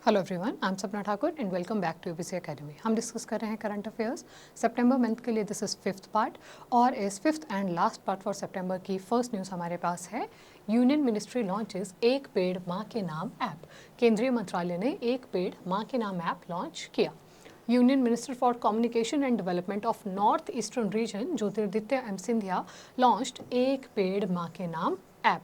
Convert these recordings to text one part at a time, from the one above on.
Hello everyone, I am Sapna Thakur and welcome back to UPC academy. हम discuss कर रहे हैं करंट अफेयर्स सितंबर month के लिए। दिस इज फिफ्थ पार्ट और इस fifth and last part for सितंबर की फर्स्ट न्यूज़ हमारे पास है। यूनियन मिनिस्ट्री लॉन्चेस एक पेड़ माँ के नाम ऐप। केंद्रीय मंत्रालय ने एक पेड़ माँ के नाम ऐप लॉन्च किया। Union minister for communication and development of north eastern region Jyotiraditya M Scindia launched एक पेड़ माँ के नाम ऐप।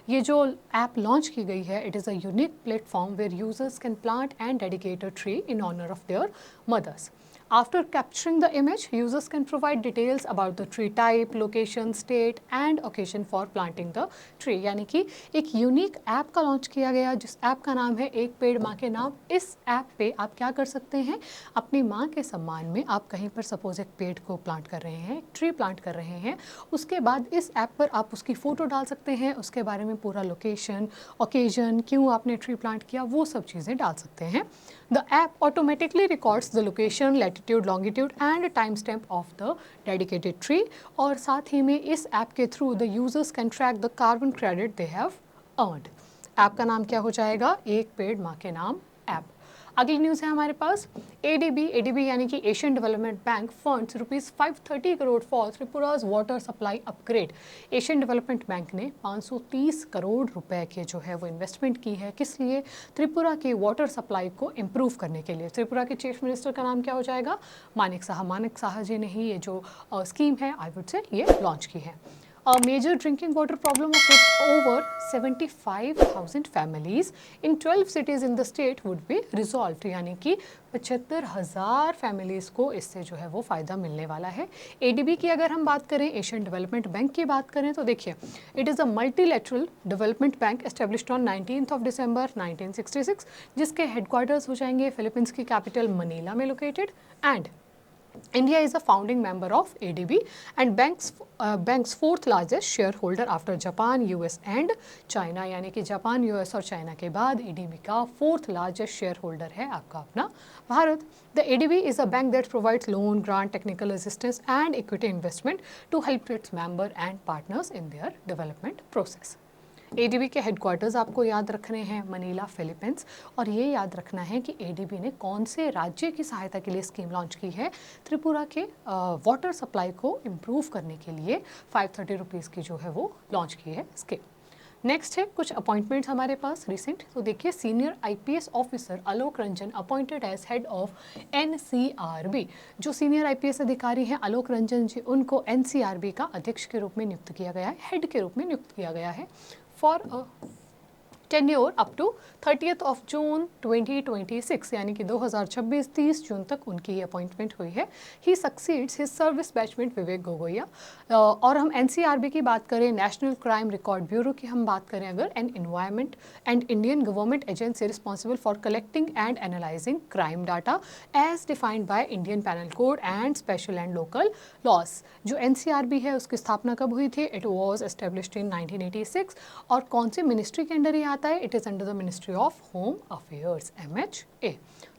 ये जो ऐप लॉन्च की गई है, it is a unique platform where users can plant and dedicate a tree in honour of their mothers. After capturing the image, users can provide details about the tree type, location, state and occasion for planting the tree. यानी कि एक unique app का launch किया गया जिस app का नाम है एक पेड़ माँ के नाम। इस ऐप पे आप क्या कर सकते हैं, अपनी माँ के सम्मान में आप कहीं पर सपोज एक पेड़ को प्लांट कर रहे हैं, ट्री प्लांट कर रहे हैं, उसके बाद इस ऐप पर आप उसकी फ़ोटो डाल सकते हैं, उसके बारे में पूरा लोकेशन, ओकेजन, क्यों आपने ट्री प्लांट किया, वो सब चीज़ें डाल सकते हैं। The app automatically records the location, latitude, longitude and timestamp of the dedicated tree और साथ ही में इस ऐप के through the users can track the carbon credit they have earned. App का नाम क्या हो जाएगा, एक पेड़ माँ के नाम ऐप। अगली न्यूज़ है हमारे पास एडीबी यानी कि Asian Development Bank funds ₹530 crore for Tripura's water supply upgrade. Asian Development Bank ने 530 करोड़ रुपए के जो है वो इन्वेस्टमेंट की है। किस लिए? त्रिपुरा की वाटर सप्लाई को इम्प्रूव करने के लिए। त्रिपुरा के चीफ मिनिस्टर का नाम क्या हो जाएगा, मानिक साहा जी ने ही ये जो स्कीम है आई वुड से ये लॉन्च की है। A major drinking water problem of over 75,000 families in 12 cities in the state would be resolved. यानी कि 75,000 फैमिलीज़ को इससे जो है वो फ़ायदा मिलने वाला है। एडीबी की अगर हम बात करें, एशियन डेवलपमेंट बैंक की बात करें तो देखिए, it is a multilateral development bank established on 19th of December 1966, जिसके हेडक्वार्टर्स हो जाएंगे फिलीपींस की कैपिटल मनीला में located. And India is a founding member of ADB and bank's fourth largest shareholder after Japan, US and China. यानी कि Japan, US और China के बाद ADB का फोर्थ लार्जेस्ट शेयर होल्डर है आपका अपना Bharat. The ADB is a bank that provides loan, grant, technical assistance and equity investment to help its member and partners in their development process. ADB के headquarters आपको याद रखने हैं Manila Philippines, और ये याद रखना है कि एडीबी ने कौन से राज्य की सहायता के लिए स्कीम लॉन्च की है। त्रिपुरा के वाटर सप्लाई को इम्प्रूव करने के लिए 530 रुपीज़ की जो है वो लॉन्च की है स्कीम। नेक्स्ट है कुछ अपॉइंटमेंट्स हमारे पास रिसेंट। तो देखिए, senior IPS officer Alok Ranjan appointed as head of NCRB. जो सीनियर आईपीएस अधिकारी हैं आलोक रंजन जी, उनको एनसीआरबी का अध्यक्ष के रूप में नियुक्त किया गया है, हेड के रूप में नियुक्त किया गया है for tenure up to 30th of June 2026, यानी कि 2026 30 जून तक उनकी ये अपॉइंटमेंट हुई है। ही सक्सीड्स हिज सर्विस बैचमेंट विवेक गोगोया। और हम एनसीआरबी की बात करें, नेशनल क्राइम रिकॉर्ड ब्यूरो की हम बात करें अगर, and environment and Indian government agency responsible for collecting and analysing crime data as defined by Indian penal code and special and local laws. जो एनसीआरबी है उसकी स्थापना कब हुई थी? It was established in 1986। और कौन सी मिनिस्ट्री के अंडर ये आता है? It is under the ministry of home affairs, MHA।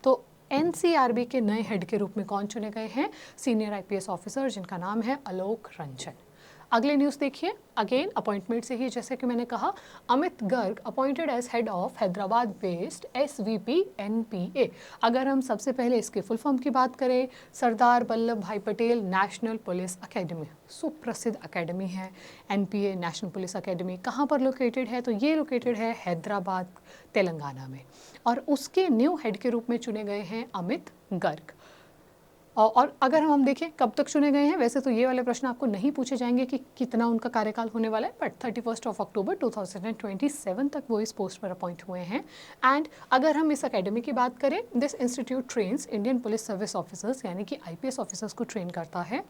तो एनसीआरबी के नए हेड के रूप में कौन चुने गए हैं? सीनियर आईपीएस ऑफिसर जिनका नाम है आलोक रंजन। अगले न्यूज़ देखिए, अगेन अपॉइंटमेंट से ही, जैसे कि मैंने कहा, Amit Garg appointed as head of Hyderabad based SVP NPA। अगर हम सबसे पहले इसके फुल फॉर्म की बात करें, सरदार वल्लभ भाई पटेल नेशनल पुलिस अकेडमी, सुप्रसिद्ध अकेडमी है NPA नेशनल पुलिस अकेडमी। कहाँ पर लोकेटेड है? तो ये लोकेटेड है हैदराबाद, तेलंगाना में। और उसके न्यू हेड के रूप में चुने गए हैं अमित गर्ग। और अगर हम देखें कब तक चुने गए हैं, वैसे तो ये वाले प्रश्न आपको नहीं पूछे जाएंगे कि कितना उनका कार्यकाल होने वाला है, बट 31 of October 2027 तक वो इस पोस्ट पर अपॉइंट हुए हैं। एंड अगर हम इस अकेडमी की बात करें, this institute trains Indian police service officers, यानी कि IPS ऑफिसर्स को ट्रेन करता है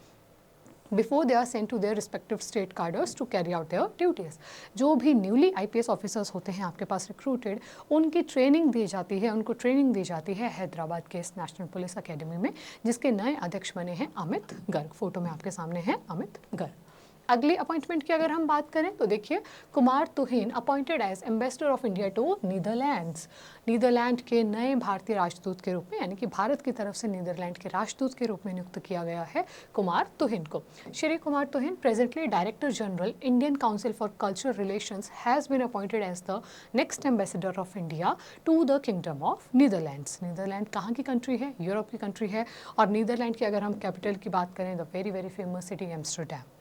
before they are sent to their respective state cadres to carry out their duties. जो भी न्यूली IPS ऑफिसर्स होते हैं आपके पास रिक्रूटेड, उनकी ट्रेनिंग दी जाती है, उनको ट्रेनिंग दी जाती है हैदराबाद के इस नेशनल पुलिस अकेडमी में, जिसके नए अध्यक्ष बने हैं अमित गर्ग। फोटो में आपके सामने है अमित गर्ग। अगली अपॉइंटमेंट की अगर हम बात करें तो देखिए, Kumar Tuhin appointed as ambassador of India to Netherlands. Netherland के नए भारतीय राजदूत के रूप में, यानी कि भारत की तरफ से नीदरलैंड के राजदूत के रूप में नियुक्त किया गया है कुमार तुहिन को। Shri Kumar Tuhin, presently director general Indian Council for Cultural Relations, has been appointed as the next ambassador of India to the Kingdom of Netherlands. Netherland कहाँ की कंट्री है? यूरोप की कंट्री है। और नीदरलैंड की अगर हम कैपिटल की बात करें, the very very famous city Amsterdam.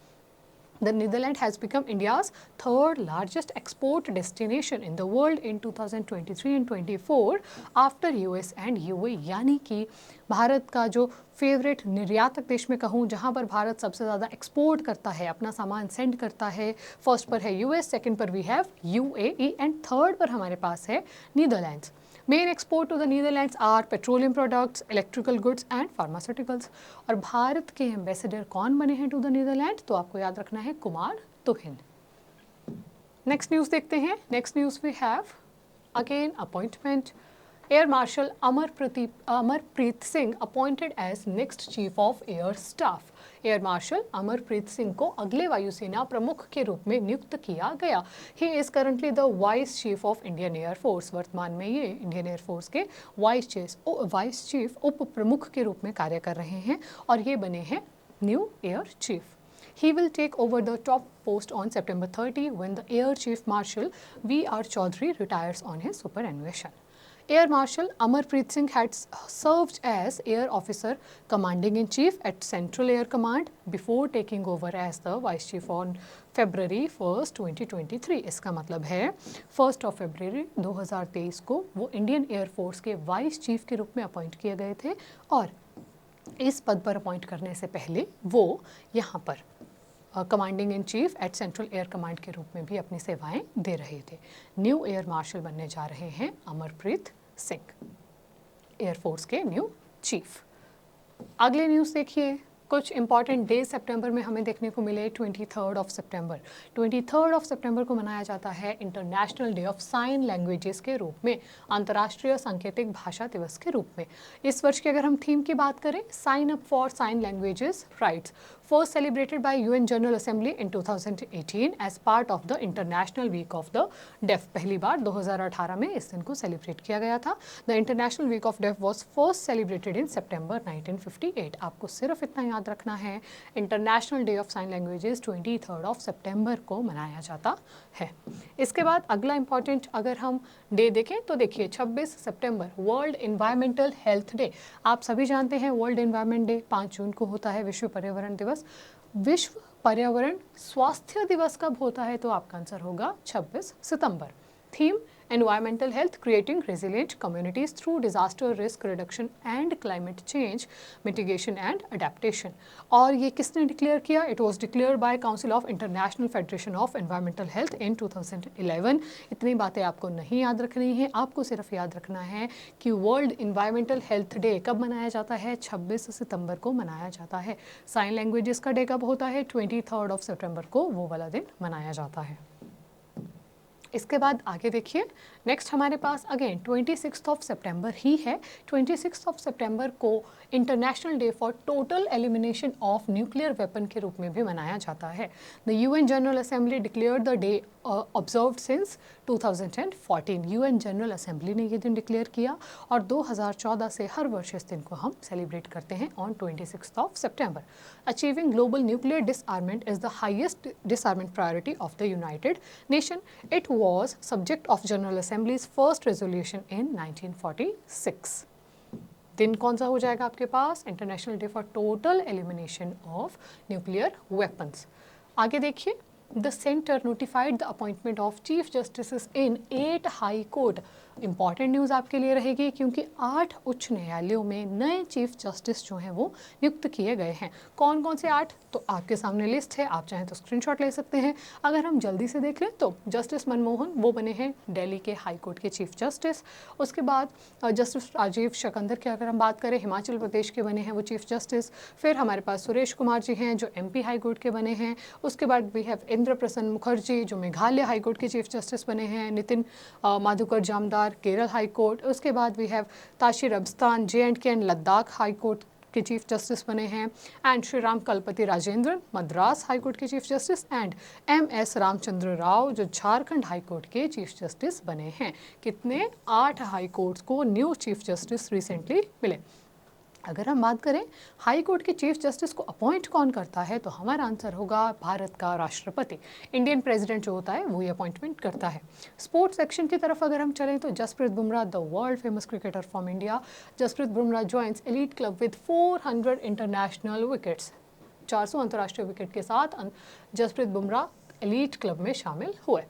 The Netherlands has become India's third largest export destination in the world in 2023 and 24 after US and UAE, यानी कि भारत का जो फेवरेट निर्यातक देश में कहूँ, जहाँ पर भारत सबसे ज़्यादा एक्सपोर्ट करता है, अपना सामान सेंड करता है, फर्स्ट पर है यूएस, सेकंड पर we have UAE and third पर हमारे पास है Netherlands. Main export to the Netherlands are petroleum products, electrical goods and pharmaceuticals. और भारत के एम्बेसडर कौन बने हैं टू द नीदरलैंड? तो आपको याद रखना है कुमार तुहिन। नेक्स्ट न्यूज़ देखते हैं। Next news we have again appointment. Air marshal Amarpreet Singh appointed as next chief of air staff. Air marshal Amarpreet Singh को अगले वायुसेना प्रमुख के रूप में नियुक्त किया गया। He is currently the vice chief of Indian air force. वर्तमान में ये इंडियन एयर फोर्स के वाइस चीफ उप प्रमुख के रूप में कार्य कर रहे हैं और ये बने हैं new air chief. He will take over the top post on September 30 when the Air Chief Marshal V.R. Chaudhary retires on his superannuation. Air Marshal Amarpreet Singh had served as Air Officer Commanding in Chief at Central Air Command before taking over as the Vice Chief on February 1st, 2023. इसका मतलब है 1 फरवरी 2023 को वो Indian air force के vice chief के रूप में appoint किए गए थे और इस पद पर अपॉइंट करने से पहले वो यहाँ पर commanding in chief at central air command के रूप में भी अपनी सेवाएं दे रहे थे। न्यू एयर मार्शल बनने जा रहे हैं अमरप्रीत सिंह, एयरफोर्स के न्यू चीफ। अगले न्यूज़ देखिए, कुछ इंपॉर्टेंट डे सितंबर में हमें देखने को मिले। 23 सितंबर 23 सितंबर को मनाया जाता है International day of sign languages के रूप में, अंतर्राष्ट्रीय सांकेतिक भाषा दिवस के रूप में। इस वर्ष की अगर हम थीम की बात करें, sign up for sign languages rights, first celebrated by UN general assembly in 2018 as part of the international week of the deaf. पहली बार 2018 में इस दिन को सेलिब्रेट किया गया था। The international week of Deaf was first celebrated in September 1958। आपको सिर्फ इतना याद रखना है, International day of sign Languages 23 सितंबर को मनाया जाता है। इसके बाद अगला इंपॉर्टेंट अगर हम डे देखें तो देखिए 26 सितंबर वर्ल्ड एनवायरमेंटल हेल्थ डे। आप सभी जानते हैं वर्ल्ड एनवायरमेंट डे 5 जून को होता है, विश्व पर्यावरण दिवस। विश्व पर्यावरण स्वास्थ्य दिवस कब होता है? तो आपका आंसर होगा 26 सितंबर। Theme environmental health, creating resilient communities through disaster risk reduction and climate change mitigation and adaptation। और ये किसने डिक्लेयर किया? It was declare by Council of International Federation of Environmental Health in 2011। इतनी बातें आपको नहीं याद रखनी है, आपको सिर्फ याद रखना है कि वर्ल्ड एनवायरमेंटल हेल्थ डे कब मनाया जाता है? 26 सितंबर को मनाया जाता है। साइन लैंग्वेजेस का डे कब होता है? 23 सितंबर को वो वाला दिन मनाया जाता है। इसके बाद आगे देखिए, नेक्स्ट हमारे पास अगेन 26 सितंबर ही है। 26 सितंबर को international Day for Total Elimination of nuclear weapon के रूप में भी मनाया जाता है। The UN general assembly declared the day observed since 2014। UN general assembly ने ये दिन डिक्लेयर किया और 2014 से हर वर्ष इस दिन को हम सेलिब्रेट करते हैं ऑन 26 सितंबर। Achieving global nuclear disarmament is the highest disarmament priority of the United Nation. It was subject of General Assembly's first resolution in 1946। दिन कौन सा हो जाएगा आपके पास? International Day for Total Elimination of Nuclear Weapons. आगे देखिए, the centre notified the appointment of chief justice in 8 high court. Important news आपके लिए रहेगी क्योंकि 8 उच्च न्यायालयों में नए चीफ जस्टिस जो हैं वो नियुक्त किए गए हैं। कौन कौन से 8? तो आपके सामने लिस्ट है, आप चाहें तो स्क्रीनशॉट ले सकते हैं। अगर हम जल्दी से देख लें तो जस्टिस मनमोहन वो बने हैं दिल्ली के हाई कोर्ट के चीफ जस्टिस। उसके बाद जस्टिस राजीव शकंदर की अगर हम बात करें, हिमाचल प्रदेश के बने हैं वो चीफ जस्टिस। फिर हमारे पास सुरेश कुमार जी हैं जो MP हाई कोर्ट के बने हैं। उसके बाद वी हैव इंद्र प्रसन्न मुखर्जी जो मेघालय हाई कोर्ट के चीफ जस्टिस बने हैं। Nitin Madhukar Jamdar Kerala high court. उसके बाद we have Tashir Abstan J&K and Ladakh high court के चीफ जस्टिस बने हैं, and Shri Ram Kalpathi Rajendran Madras high court के chief justice, and MS Ramachandra Rao जो झारखंड हाई कोर्ट के चीफ जस्टिस बने हैं। कितने? 8 हाई कोर्ट्स को न्यू चीफ जस्टिस रिसेंटली मिले। अगर हम बात करें हाई कोर्ट के चीफ जस्टिस को अपॉइंट कौन करता है, तो हमारा आंसर होगा भारत का राष्ट्रपति। इंडियन प्रेसिडेंट जो होता है वो ये अपॉइंटमेंट करता है। स्पोर्ट्स सेक्शन की तरफ अगर हम चलें तो Jasprit Bumrah, the world famous cricketer from India, Jasprit Bumrah joins elite club with 400 international wickets. 400 अंतर्राष्ट्रीय विकेट के साथ जसप्रीत बुमराह एलीट क्लब में शामिल हुए।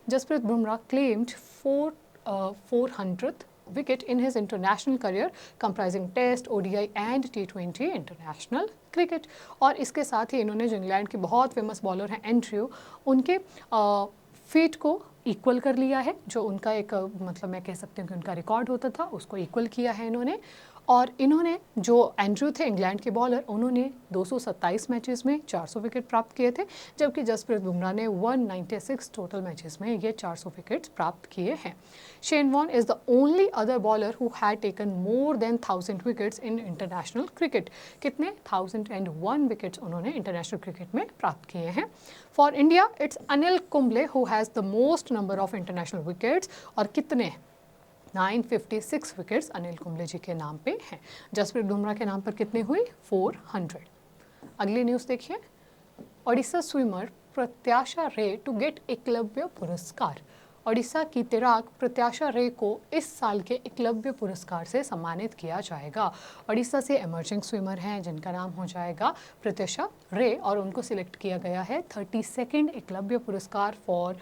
Jasprit Bumrah claimed 400th wicket in his international career comprising Test, ODI and T20 international cricket। और इसके साथ ही इन्होंने जो इंग्लैंड के बहुत फेमस बॉलर हैं एंड्रयू, उनके फीट को इक्वल कर लिया है। जो उनका एक मतलब मैं कह सकती हूँ कि उनका रिकॉर्ड होता था उसको इक्वल किया है इन्होंने। और इन्होंने जो एंड्रयू थे इंग्लैंड के बॉलर, उन्होंने 227 मैचेस में 400 विकेट प्राप्त किए थे, जबकि जसप्रीत बुमराह ने 196 टोटल मैचेस में ये 400 विकेट्स प्राप्त किए हैं। Shane Warne is the only other bowler who had taken more than 1000 wickets in international cricket. कितने? 1001 विकेट्स उन्होंने इंटरनेशनल क्रिकेट में प्राप्त किए हैं। For India it's Anil Kumble who has the most number of international wickets, और कितने? 956 विकेट्स अनिल कुंबले जी के नाम पे हैं। जसप्रीत बुमराह के नाम पर कितने हुई? 400। अगली न्यूज़ देखिए। ओडिशा स्विमर प्रत्याशा रे टू गेट एकलव्य पुरस्कार। ओडिशा की तैराक प्रत्याशा रे को इस साल के एकलव्य पुरस्कार से सम्मानित किया जाएगा। ओडिशा से एमर्जिंग स्विमर हैं जिनका नाम हो जाएगा प्रत्याशा रे, और उनको सिलेक्ट किया गया है 32nd Eklavya Puraskar for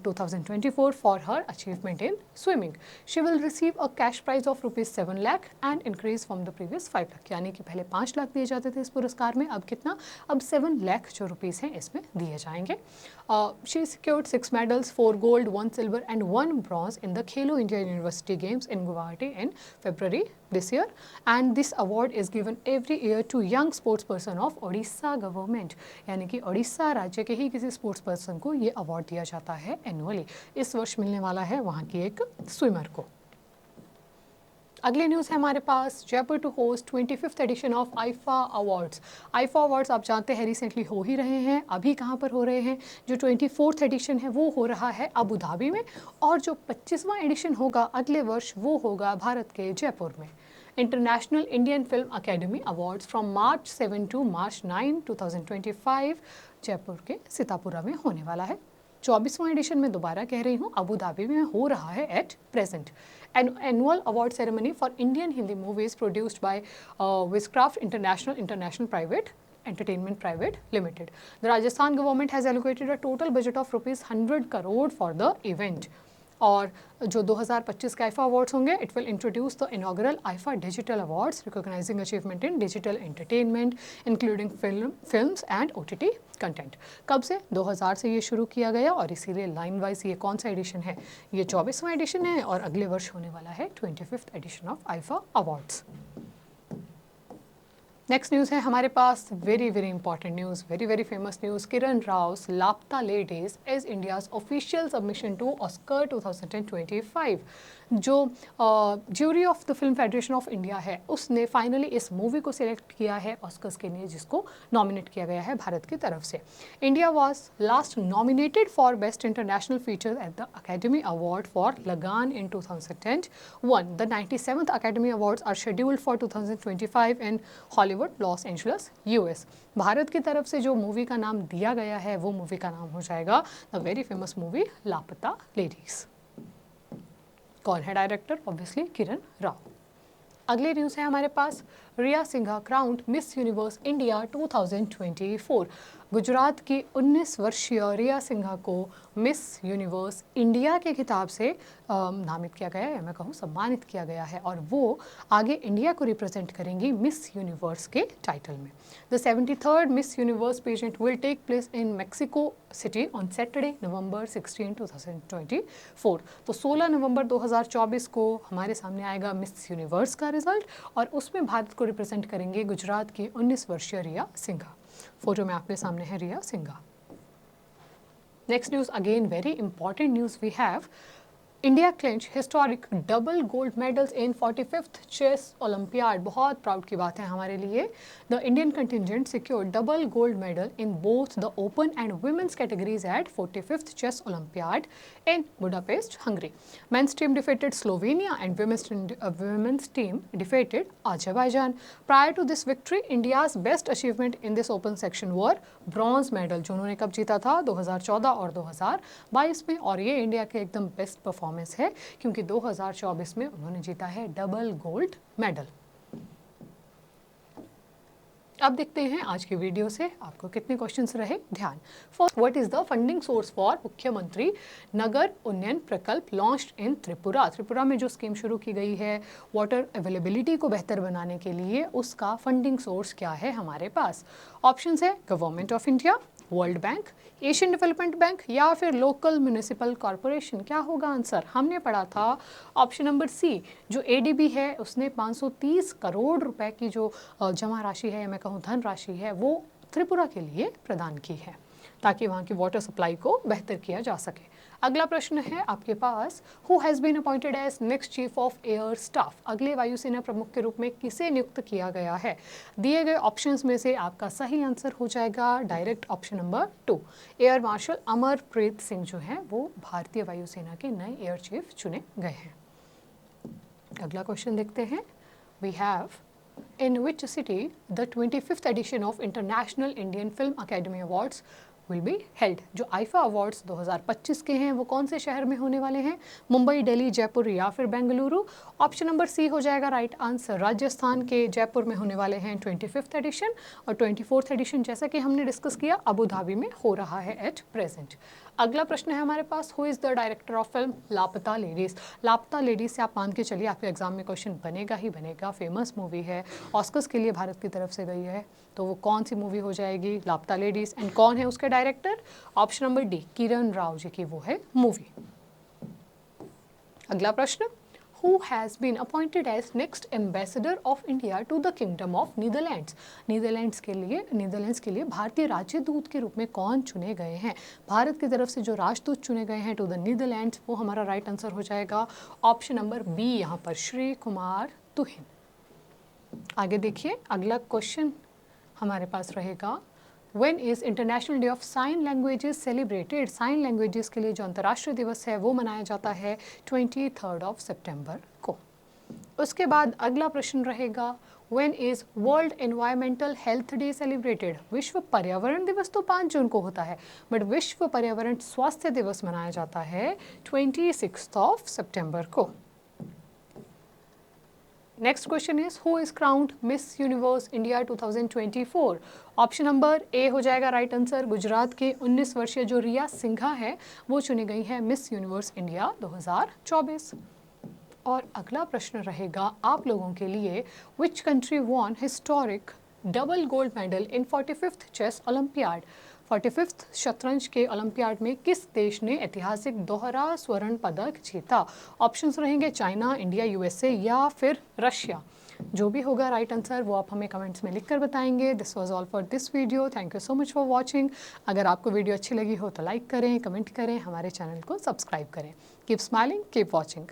2024 for her achievement in swimming. She will receive a cash prize of ₹7 lakh and increase from the previous 5 lakh. यानी कि पहले 5 लाख दिए जाते थे इस पुरस्कार में, अब कितना? अब 7 लाख जो रुपीज़ हैं इसमें दिए जाएंगे। She secured 6 medals, 4 gold, 1 silver and 1 bronze in the Khelo India University Games in Guwahati in February this year, and this award is given every year to young sports person of Odisha government। यानी कि ओडिशा राज्य के ही किसी sports person को ये award दिया जाता है एनुअली। इस वर्ष मिलने वाला है वहाँ की एक स्विमर को। अगली न्यूज़ है हमारे पास, Jaipur to host 25th edition of IIFA awards. IIFA awards आप जानते हैं रिसेंटली हो ही रहे हैं। अभी कहाँ पर हो रहे हैं? जो 24th एडिशन है वो हो रहा है अबू धाबी में, और जो 25वां एडिशन होगा अगले वर्ष वो होगा भारत के जयपुर में। International Indian film academy awards from March 7 to March 9, 2025 Jaipur के सीतापुरा में होने वाला है। 24वां एडिशन में दोबारा कह रही हूँ अबू धाबी में हो रहा है at present. An annual award ceremony for Indian Hindi movies produced by Wizcraft International Private Entertainment Private Limited. The Rajasthan government has allocated a total budget of ₹100 crore for the event. और जो 2025 के IIFA awards होंगे, it will introduce the inaugural IIFA digital awards recognising achievement in digital entertainment including films and OTT content. कब से? 2000 से ये शुरू किया गया, और इसीलिए लाइन वाइज ये कौन सा एडिशन है? ये 24वां एडिशन है, और अगले वर्ष होने वाला है 25th edition of IIFA awards. Next news है हमारे पास, very very important news, very very famous news. Kiran Rao's Laapataa Ladies is India's official submission to Oscar 2025। जो jury of the Film Federation of India है उसने फाइनली इस मूवी को select किया है ऑस्कर्स के लिए, जिसको नॉमिनेट किया गया है भारत की तरफ से। India was last nominated for best international feature at the academy award for Lagaan in 2001। The 97th academy awards are scheduled for 2025 in Hollywood, Los Angeles, US। Bharat की तरफ से जो मूवी का नाम दिया गया है वो मूवी का नाम हो जाएगा द वेरी फेमस मूवी लापता लेडीज। कौन है डायरेक्टर? ऑब्वियसली किरण राव। अगली न्यूज़ है हमारे पास, Riya Singha crowned Miss Universe India 2024। Gujarat की 19 वर्षीय रिया सिंघा को मिस यूनिवर्स इंडिया के खिताब से नामित किया गया है, या मैं कहूँ सम्मानित किया गया है, और वो आगे इंडिया को रिप्रेजेंट करेंगी मिस यूनिवर्स के टाइटल में। The 73rd miss universe pageant will take place in Mexico City on Saturday November 16, 2024। तो 16 नवंबर 2024 को हमारे सामने आएगा मिस यूनिवर्स का रिजल्ट, और उसमें भारत को रिप्रेजेंट करेंगे गुजरात की 19 वर्षीय रिया सिंघा। फोटो में आपके सामने है Riya Singha. Next news, again very important news we have. India clinch historic double gold medals in 45th chess Olympiad. बहुत प्राउड की बात है हमारे लिए। The Indian contingent secured double gold medal in both the open and women's categories at 45th chess Olympiad in Budapest, Hungary. Men's team defeated Slovenia and women's team defeated Azerbaijan. Prior to this victory, India's best achievement in this open section were bronze medal, जो उन्होंने कब जीता था 2014 और 2022 में। और ये India के एकदम बेस्ट परफॉर्मेंस है क्योंकि 2024 में उन्होंने जीता है डबल गोल्ड मेडल। अब देखते हैं आज की वीडियो से आपको कितने क्वेश्चंस रहे। ध्यान। First, what is the funding source for मुख्यमंत्री नगर उन्नयन प्रकल्प लॉन्च्ड इन त्रिपुरा। त्रिपुरा में जो स्कीम शुरू की गई है वाटर अवेलेबिलिटी को बेहतर बनाने के लिए, उसका फंडिंग सोर्स क्या है हमारे पास। ऑप्शंस है government of India, world bank, Asian Development bank या फिर लोकल म्यूनिसिपल कॉरपोरेशन। क्या होगा आंसर? हमने पढ़ा था ऑप्शन नंबर सी, जो एडीबी है उसने 530 करोड़ रुपए की जो जमा राशि है या मैं कहूँ धन राशि है वो त्रिपुरा के लिए प्रदान की है ताकि वहाँ की वाटर सप्लाई को बेहतर किया जा सके। अगला प्रश्न है आपके पास, who has been appointed as next chief of air staff. अगले वायुसेना प्रमुख के रूप में किसे नियुक्त किया गया है। दिए गए ऑप्शंस में से आपका सही आंसर हो जाएगा direct option number 2, air marshal Amarpreet Singh जो हैं वो भारतीय वायुसेना के नए एयर चीफ चुने गए हैं। अगला क्वेश्चन देखते हैं। We have in which city the 25th edition of International Indian Film Academy Awards will be held। जो आईफा अवार्ड्स 2025 के हैं वो कौन से शहर में होने वाले हैं? मुंबई, दिल्ली, जयपुर या फिर बेंगलुरु। ऑप्शन नंबर सी हो जाएगा राइट आंसर। राजस्थान के जयपुर में होने वाले हैं 25th एडिशन और 24th एडिशन जैसा कि हमने डिस्कस किया अबू धाबी में हो रहा है एट प्रेजेंट। अगला प्रश्न है हमारे पास, who is the director of film Laapataa Ladies. Laapataa Ladies से आप मान के चलिए आपके एग्जाम में क्वेश्चन बनेगा ही बनेगा। फेमस मूवी है, ऑस्कर्स के लिए भारत की तरफ से गई है, तो वो कौन सी मूवी हो जाएगी? लापता लेडीज़। एंड कौन है उसके director? Option number D, Kiran Rao ji की वो है मूवी। अगला प्रश्न, who has been appointed as next ambassador of India to the Kingdom of Netherlands। Netherlands के लिए भारतीय राजदूत के रूप में कौन चुने गए हैं? भारत की तरफ से जो राजदूत चुने गए हैं टू द नीदरलैंड्स, वो हमारा राइट आंसर हो जाएगा ऑप्शन नंबर बी, यहाँ पर श्री कुमार तुहिन। आगे देखिए, अगला क्वेश्चन हमारे पास रहेगा, When is international day of sign languages celebrated. Sign languages के लिए जो अंतर्राष्ट्रीय दिवस है वो मनाया जाता है 23 ऑफ सितंबर को। उसके बाद अगला प्रश्न रहेगा, When is world environmental health day celebrated. विश्व पर्यावरण दिवस तो 5 जून को होता है, बट विश्व पर्यावरण स्वास्थ्य दिवस मनाया जाता है 26 ऑफ सितंबर को। Next question is, who is crowned Miss Universe India 2024। Option number A हो जाएगा राइट आंसर। गुजरात के 19 वर्षीय जो रिया सिंघा है वो चुनी गई है मिस यूनिवर्स इंडिया 2024। और अगला प्रश्न रहेगा आप लोगों के लिए, which country won historic double gold medal in 45th chess olympiad. 45th शतरंज के ओलंपियाड में किस देश ने ऐतिहासिक दोहरा स्वर्ण पदक जीता। ऑप्शंस रहेंगे चाइना, इंडिया, यूएसए या फिर रशिया। जो भी होगा राइट आंसर वो आप हमें कमेंट्स में लिखकर बताएंगे। This was all for this video. Thank you so much for watching. अगर आपको वीडियो अच्छी लगी हो तो लाइक करें, कमेंट करें, हमारे चैनल को सब्सक्राइब करें। Keep smiling, keep watching.